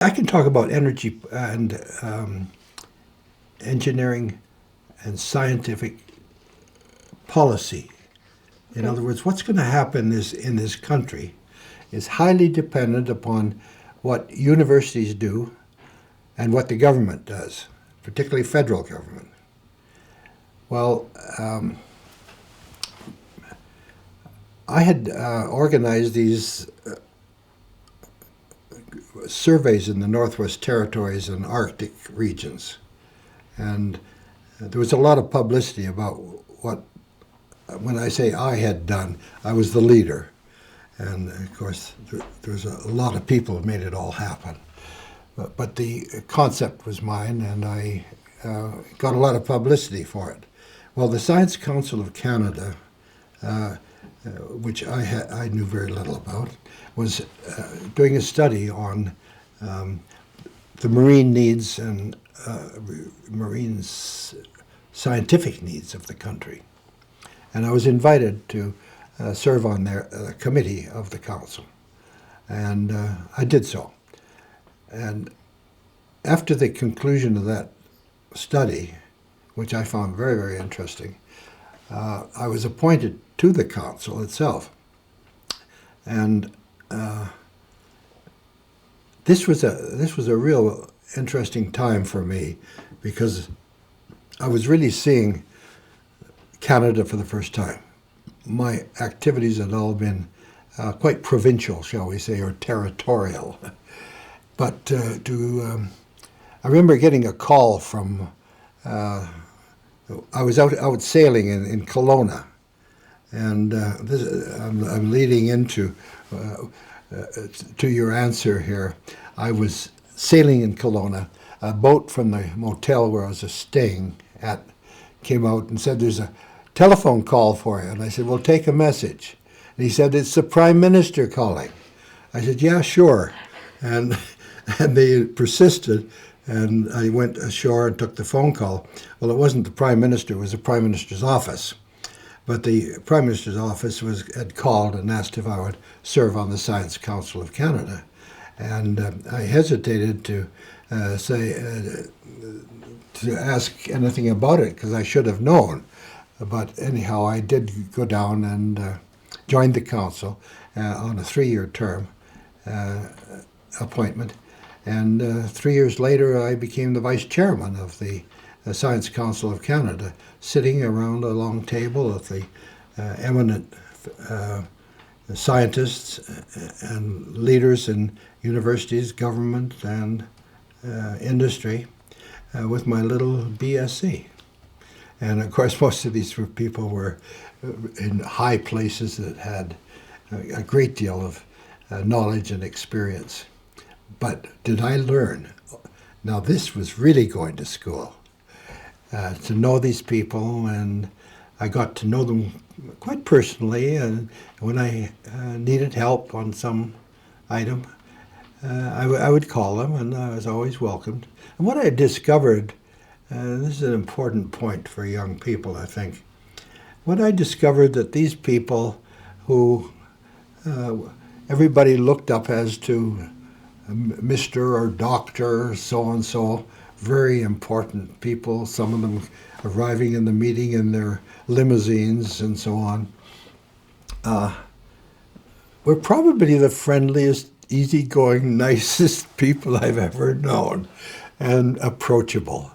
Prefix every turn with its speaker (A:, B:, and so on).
A: I can talk about energy and engineering and scientific policy. In other words, what's going to happen in this country is highly dependent upon what universities do and what the government does, particularly federal government. Well, I had organized these surveys in the Northwest Territories and Arctic regions. And there was a lot of publicity about what, when I say I had done, I was the leader. And of course, there's a lot of people who made it all happen. But the concept was mine, and I got a lot of publicity for it. Well, the Science Council of Canada, which I knew very little about, was doing a study on the marine needs and marine scientific needs of the country. And I was invited to serve on their committee of the council. And I did so. And after the conclusion of that study, which I found very, very interesting, I was appointed to the council itself. And this was a real interesting time for me, because I was really seeing Canada for the first time. My activities had all been quite provincial, shall we say, or territorial. But I remember getting a call from, I was out sailing in Kelowna, and I'm leading into to your answer here. I was sailing in Kelowna. A boat from the motel where I was staying at came out and said, "There's a telephone call for you." And I said, "Well, take a message." And he said, "It's the Prime Minister calling." I said, "Yeah, sure." And they persisted, and I went ashore and took the phone call. Well, it wasn't the Prime Minister, it was the Prime Minister's office. But the Prime Minister's office had called and asked if I would serve on the Science Council of Canada. And I hesitated to to ask anything about it, because I should have known. But anyhow, I did go down and joined the council on a 3-year term appointment. And 3 years later, I became the vice chairman of the Science Council of Canada, sitting around a long table with the eminent scientists and leaders in universities, government, and industry, with my little BSc. And of course, most of these people were in high places that had a great deal of knowledge and experience. But did I learn? Now, this was really going to school, to know these people, and I got to know them quite personally. And when I needed help on some item, I would call them, and I was always welcomed. And what I discovered, this is an important point for young people, I think. What I discovered, that these people who everybody looked up as to Mr. or Dr. so-and-so, very important people, some of them arriving in the meeting in their limousines and so on, were probably the friendliest, easygoing, nicest people I've ever known, and approachable.